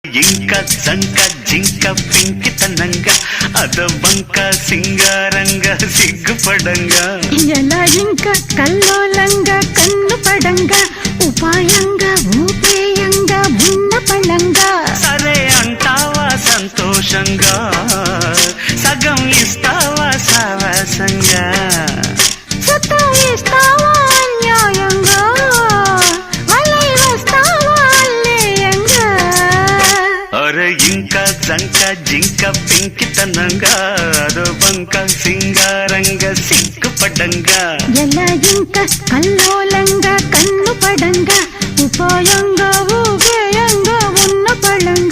ఇంకా జంక జింక పింకితనంగా అదవంక సింగారంగా సిగ్గుపడంగా ఎలా ఇంకా కల్లోలంగా కన్ను పడంగా ఉపాయంగా ఊపేయంగా ఉన్న పళంగా సరే అంటావా సంతోషంగా సగం ఇస్తావా సావాసంగా సతాయిస్తావా అన్యాయంగా వలై వస్తావా అల్లేయంగా అరే ఇంకా జంక జింక పింకితనంగా అదవంక సింగారంగా సిగ్గుపడంగా ఎలా ఇంకా కల్లోలంగా కన్ను పడంగా ఉపాయంగా ఊపేయంగా ఉన్న పళంగా